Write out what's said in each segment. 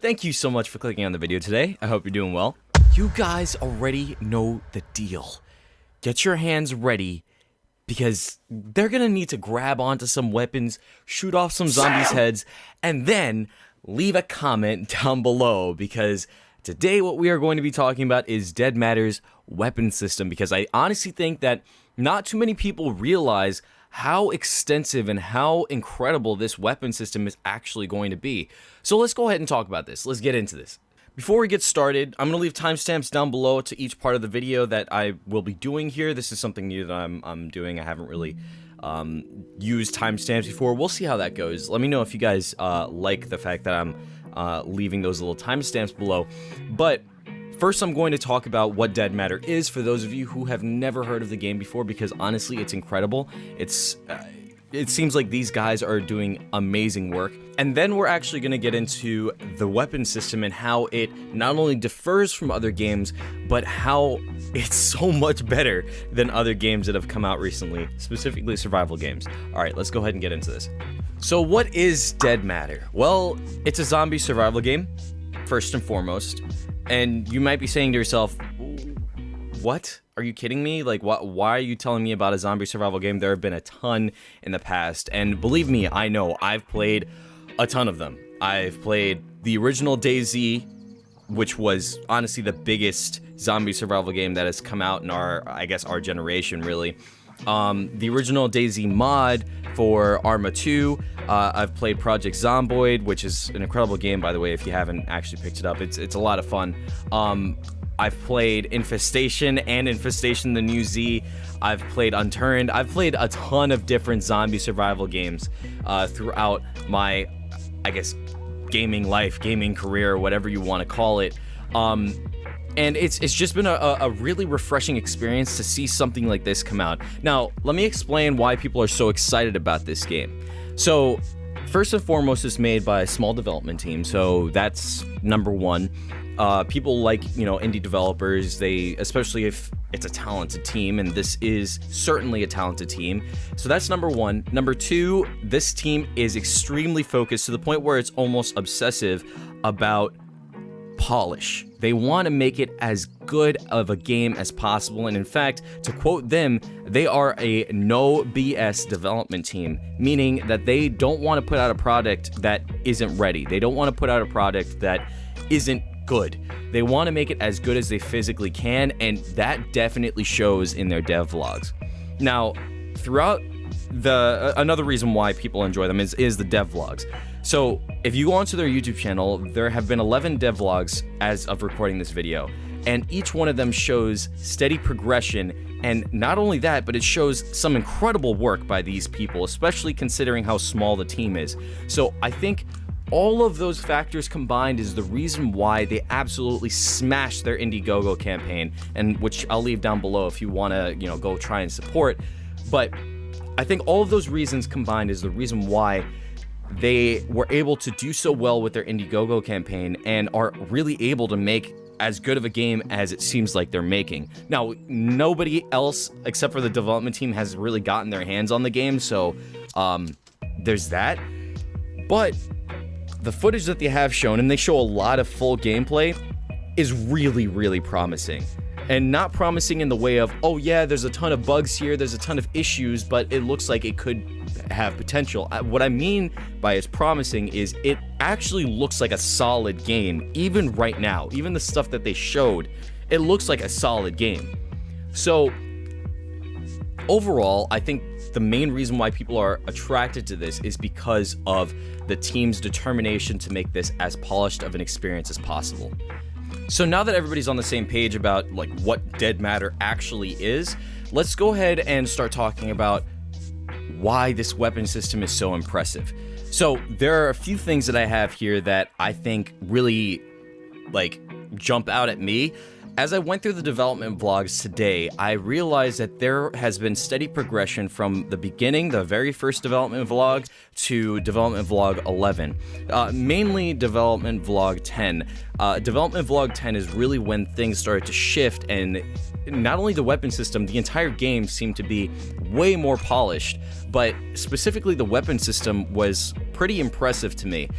Thank you so much for clicking on the video today. I hope you're doing well. You guys already know the deal. Get your hands ready because they're gonna need to grab onto some weapons, shoot off some zombies' heads, and then leave a comment down below because today what we are going to be talking about is Dead Matter's weapon system, because I honestly think that not too many people realize how extensive and how incredible this weapon system is actually going to be. So let's go ahead and talk about this. Let's get into this. Before we get started, I'm going to leave timestamps down below to each part of the video that I will be doing here. This is something new that I'm doing. I haven't really used timestamps before. We'll see how that goes. Let me know if you guys like the fact that I'm leaving those little timestamps below. But first, I'm going to talk about what Dead Matter is for those of you who have never heard of the game before, because honestly, it's incredible. It seems like these guys are doing amazing work. And then we're actually going to get into the weapon system and how it not only differs from other games, but how it's so much better than other games that have come out recently, specifically survival games. All right, let's go ahead and get into this. So what is Dead Matter? Well, it's a zombie survival game, first and foremost. And you might be saying to yourself, what? Are you kidding me? Like, why are you telling me about a zombie survival game? There have been a ton in the past, and believe me, I know, I've played a ton of them. I've played the original DayZ, which was honestly the biggest zombie survival game that has come out in our generation, really. The original DayZ mod for Arma 2. I've played Project Zomboid, which is an incredible game, by the way, if you haven't actually picked it up. It's a lot of fun. I've played Infestation and Infestation the New Z. I've played Unturned. I've played a ton of different zombie survival games throughout my, gaming life, gaming career, whatever you want to call it. And it's just been a really refreshing experience to see something like this come out. Now, let me explain why people are so excited about this game. So, first and foremost, it's made by a small development team, so that's number one. People like, indie developers, especially if it's a talented team, and this is certainly a talented team. So that's number one. Number two, this team is extremely focused to the point where it's almost obsessive about polish. They want to make it as good of a game as possible, and in fact, to quote them, they are a no BS development team, meaning that they don't want to put out a product that isn't ready. They don't want to put out a product that isn't good. They want to make it as good as they physically can, and that definitely shows in their dev vlogs. Now, throughout another reason why people enjoy them is the dev vlogs. So if you go onto their YouTube channel, there have been 11 dev vlogs as of recording this video, and each one of them shows steady progression. And not only that, but it shows some incredible work by these people, especially considering how small the team is. So I think all of those factors combined is the reason why they absolutely smashed their Indiegogo campaign, and which I'll leave down below if you want to, go try and support. But I think all of those reasons combined is the reason why they were able to do so well with their Indiegogo campaign and are really able to make as good of a game as it seems like they're making. Now, nobody else except for the development team has really gotten their hands on the game, so there's that. But the footage that they have shown, and they show a lot of full gameplay, is really, really promising. And not promising in the way of, oh yeah, there's a ton of bugs here, there's a ton of issues, but it looks like it could have potential. What I mean by it's promising is it actually looks like a solid game, even right now. Even the stuff that they showed, it looks like a solid game. So, overall, I think the main reason why people are attracted to this is because of the team's determination to make this as polished of an experience as possible. So now that everybody's on the same page about what Dead Matter actually is, let's go ahead and start talking about why this weapon system is so impressive. So there are a few things that I have here that I think really jump out at me. As I went through the development vlogs today, I realized that there has been steady progression from the beginning, the very first development vlog, to development vlog 11. Mainly development vlog 10. Development vlog 10 is really when things started to shift, and not only the weapon system, the entire game seemed to be way more polished, but specifically the weapon system was pretty impressive to me.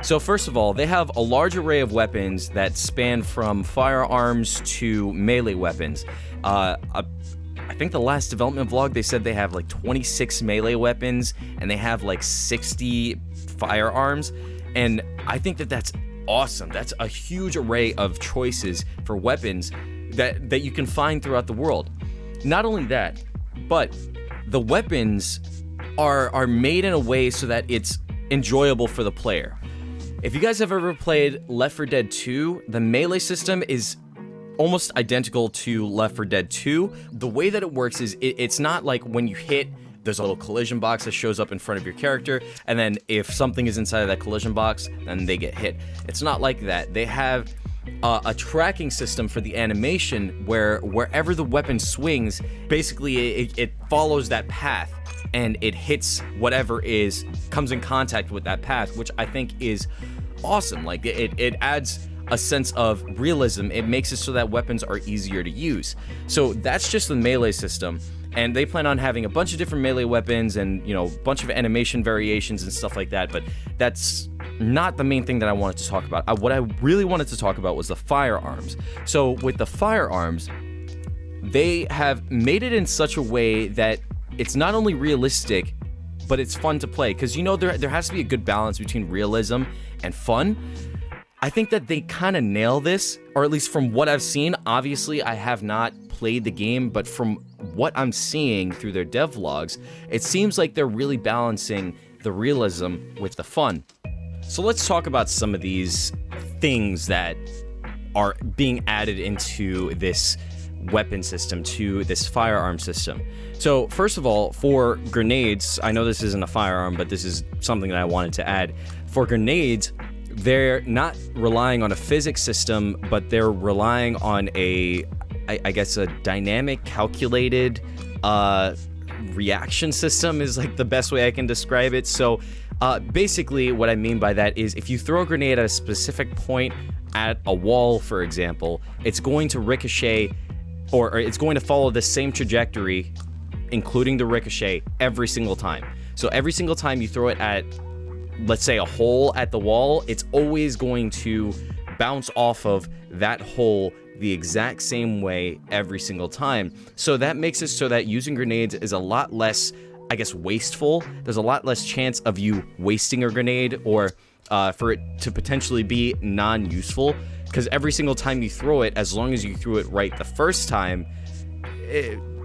So first of all, they have a large array of weapons that span from firearms to melee weapons. I think the last development vlog, they said they have like 26 melee weapons and they have like 60 firearms. And I think that that's awesome. That's a huge array of choices for weapons that you can find throughout the world. Not only that, but the weapons are made in a way so that it's enjoyable for the player. If you guys have ever played Left 4 Dead 2, the melee system is almost identical to Left 4 Dead 2. The way that it works is it's not like when you hit, there's a little collision box that shows up in front of your character, and then if something is inside of that collision box, then they get hit. It's not like that. They have a tracking system for the animation where wherever the weapon swings, basically it follows that path and it hits whatever comes in contact with that path, which I think is awesome. Like it adds a sense of realism. It makes it so that weapons are easier to use. So that's just the melee system. And they plan on having a bunch of different melee weapons and, you know, a bunch of animation variations and stuff like that. But that's not the main thing that I wanted to talk about. What I really wanted to talk about was the firearms. So with the firearms, they have made it in such a way that it's not only realistic, but it's fun to play. Because, you know, there has to be a good balance between realism and fun. I think that they kind of nail this, or at least from what I've seen. Obviously, I have not played the game, but from what I'm seeing through their devlogs, it seems like they're really balancing the realism with the fun. So let's talk about some of these things that are being added into this weapon system, to this firearm system. So first of all, for grenades, I know this isn't a firearm, but this is something that I wanted to add. For grenades, they're not relying on a physics system, but they're relying on I guess a dynamic calculated reaction system is like the best way I can describe it. So basically what I mean by that is if you throw a grenade at a specific point at a wall, for example, it's going to ricochet, or it's going to follow the same trajectory, including the ricochet, every single time. So every single time you throw it at, let's say, a hole at the wall, it's always going to bounce off of that hole the exact same way every single time. So that makes it so that using grenades is a lot less, I guess, wasteful. There's a lot less chance of you wasting a grenade or for it to potentially be non-useful, because every single time you throw it, as long as you threw it right the first time,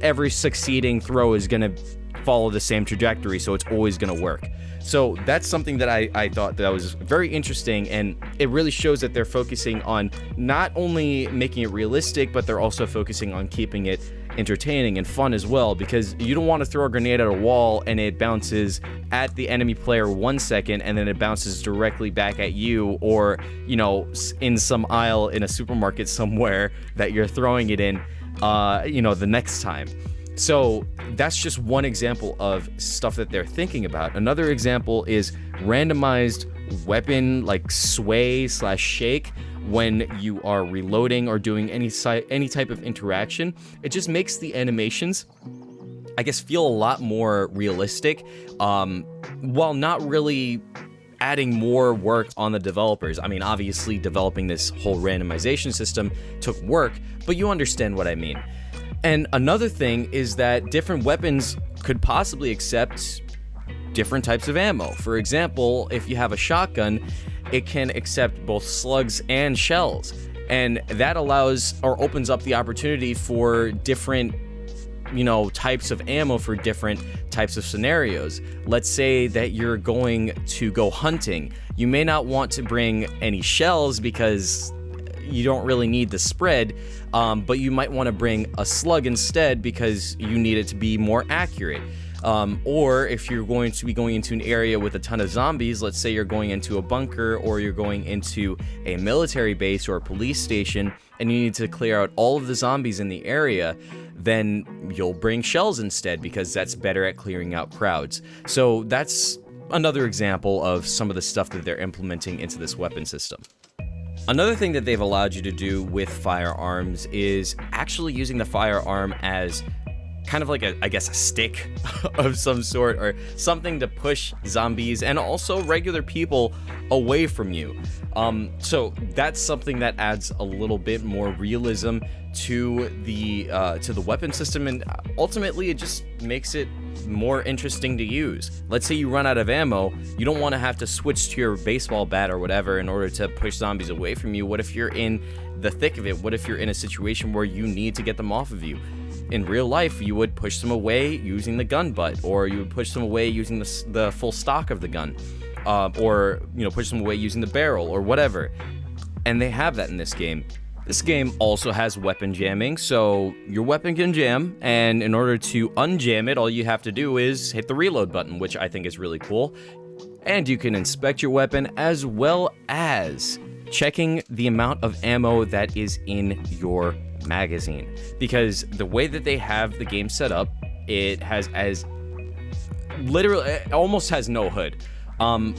every succeeding throw is going to follow the same trajectory, so it's always going to work. So that's something that I thought that was very interesting, and it really shows that they're focusing on not only making it realistic, but they're also focusing on keeping it entertaining and fun as well, because you don't want to throw a grenade at a wall and it bounces at the enemy player 1 second and then it bounces directly back at you, or, you know, in some aisle in a supermarket somewhere that you're throwing it in, you know, the next time. So that's just one example of stuff that they're thinking about. Another example is randomized weapon like sway/shake when you are reloading or doing any type of interaction. It just makes the animations, I guess, feel a lot more realistic, while not really adding more work on the developers. I mean, obviously developing this whole randomization system took work, but you understand what I mean. And another thing is that different weapons could possibly accept different types of ammo. For example, if you have a shotgun, it can accept both slugs and shells. And that allows or opens up the opportunity for different, you know, types of ammo for different types of scenarios. Let's say that you're going to go hunting. You may not want to bring any shells because you don't really need the spread, but you might want to bring a slug instead because you need it to be more accurate. Or if you're going to be going into an area with a ton of zombies, let's say you're going into a bunker or you're going into a military base or a police station and you need to clear out all of the zombies in the area, then you'll bring shells instead because that's better at clearing out crowds. So that's another example of some of the stuff that they're implementing into this weapon system. Another thing that they've allowed you to do with firearms is actually using the firearm as kind of like I guess a stick of some sort, or something to push zombies and also regular people away from you. So that's something that adds a little bit more realism to the weapon system, and ultimately it just makes it more interesting to use. Let's say you run out of ammo, you don't want to have to switch to your baseball bat or whatever in order to push zombies away from you. What if you're in the thick of it? What if you're in a situation where you need to get them off of you? In real life, you would push them away using the gun butt, or you would push them away using the full stock of the gun, or push them away using the barrel or whatever. And they have that in this game. This game also has weapon jamming, so your weapon can jam, and in order to unjam it, all you have to do is hit the reload button, which I think is really cool. And you can inspect your weapon as well as checking the amount of ammo that is in your magazine. Because the way that they have the game set up, it almost has no hood.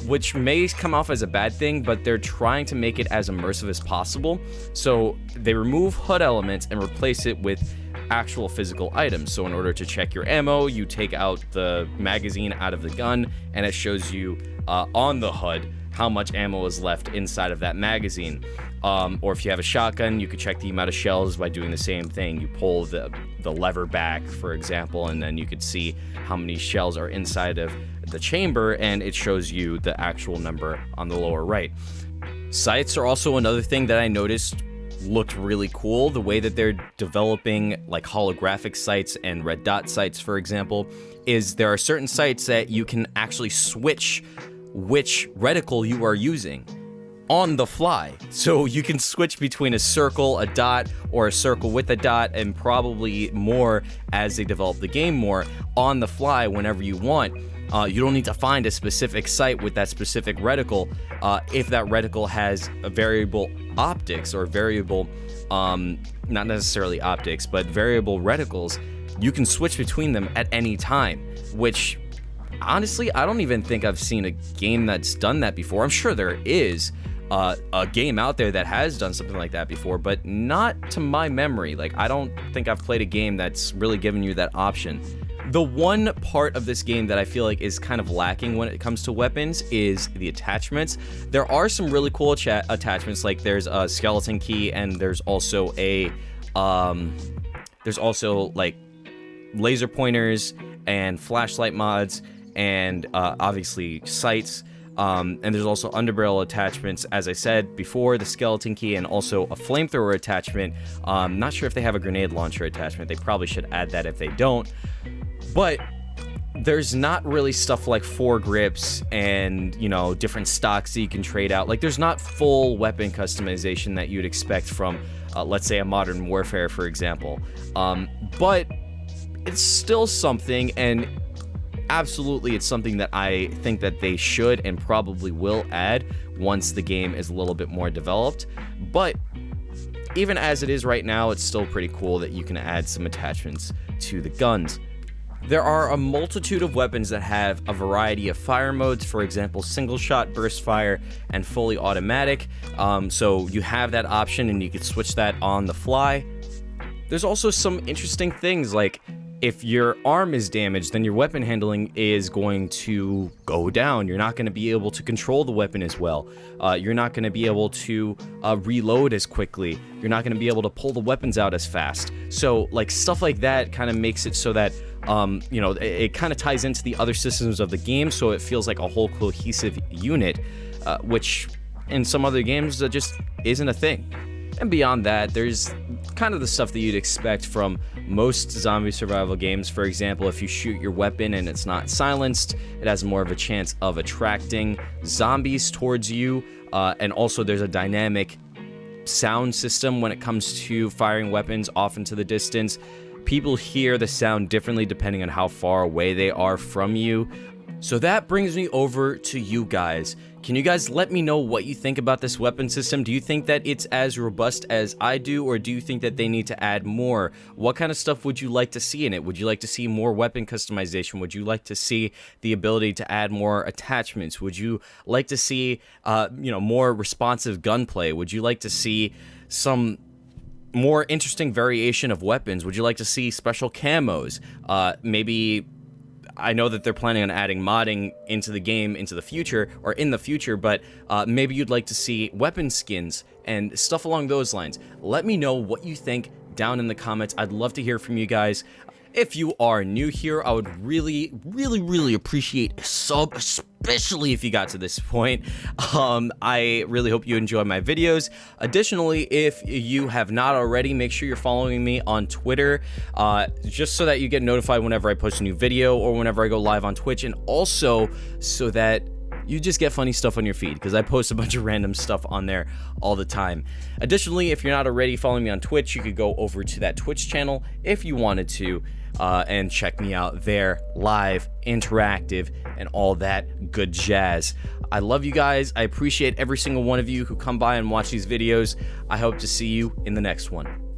Which may come off as a bad thing, but they're trying to make it as immersive as possible. So they remove HUD elements and replace it with actual physical items. So in order to check your ammo, you take out the magazine out of the gun, and it shows you on the HUD how much ammo is left inside of that magazine. Or if you have a shotgun, you could check the amount of shells by doing the same thing. You pull the lever back, for example, and then you could see how many shells are inside of the chamber, and it shows you the actual number on the lower right. Sights are also another thing that I noticed looked really cool. The way that they're developing like holographic sights and red dot sights, for example, is there are certain sights that you can actually switch which reticle you are using on the fly. So you can switch between a circle, a dot, or a circle with a dot, and probably more as they develop the game more on the fly whenever you want. You don't need to find a specific sight with that specific reticle. If that reticle has a variable optics or variable, not necessarily optics, but variable reticles, you can switch between them at any time, which honestly, I don't even think I've seen a game that's done that before. I'm sure there is a game out there that has done something like that before, but not to my memory. Like, I don't think I've played a game that's really given you that option. The one part of this game that I feel like is kind of lacking when it comes to weapons is the attachments. There are some really cool attachments, like there's a skeleton key, and there's also like laser pointers and flashlight mods, and obviously sights. And there's also underbarrel attachments, as I said before, the skeleton key, and also a flamethrower attachment. Not sure if they have a grenade launcher attachment. They probably should add that if they don't. But there's not really stuff like foregrips and, different stocks that you can trade out. Like, there's not full weapon customization that you'd expect from, let's say, a Modern Warfare, for example. But it's still something, and absolutely it's something that I think that they should and probably will add once the game is a little bit more developed. But even as it is right now, it's still pretty cool that you can add some attachments to the guns. There are a multitude of weapons that have a variety of fire modes, for example, single shot, burst fire, and fully automatic. So you have that option and you can switch that on the fly. There's also some interesting things, like if your arm is damaged, then your weapon handling is going to go down. You're not going to be able to control the weapon as well. You're not going to be able to reload as quickly. You're not going to be able to pull the weapons out as fast. So, like, stuff like that kind of makes it so that, it kind of ties into the other systems of the game, so it feels like a whole cohesive unit, which in some other games that just isn't a thing. And beyond that, there's kind of the stuff that you'd expect from most zombie survival games. For example, if you shoot your weapon and it's not silenced, it has more of a chance of attracting zombies towards you. And also there's a dynamic sound system when it comes to firing weapons off into the distance. People hear the sound differently depending on how far away they are from you. So that brings me over to you guys. Can you guys let me know what you think about this weapon system? Do you think that it's as robust as I do, or do you think that they need to add more? What kind of stuff would you like to see in it? Would you like to see more weapon customization? Would you like to see the ability to add more attachments? Would you like to see, more responsive gunplay? Would you like to see some more interesting variation of weapons? Would you like to see special camos? Maybe, I know that they're planning on adding modding into the game into the future, or in the future, but maybe you'd like to see weapon skins and stuff along those lines. Let me know what you think down in the comments. I'd love to hear from you guys. If you are new here, I would really, really, really appreciate a sub, especially if you got to this point. I really hope you enjoy my videos. Additionally, if you have not already, make sure you're following me on Twitter, just so that you get notified whenever I post a new video or whenever I go live on Twitch, and also so that you just get funny stuff on your feed, because I post a bunch of random stuff on there all the time. Additionally, if you're not already following me on Twitch, you could go over to that Twitch channel if you wanted to, and check me out there, live, interactive, and all that good jazz. I love you guys. I appreciate every single one of you who come by and watch these videos. I hope to see you in the next one.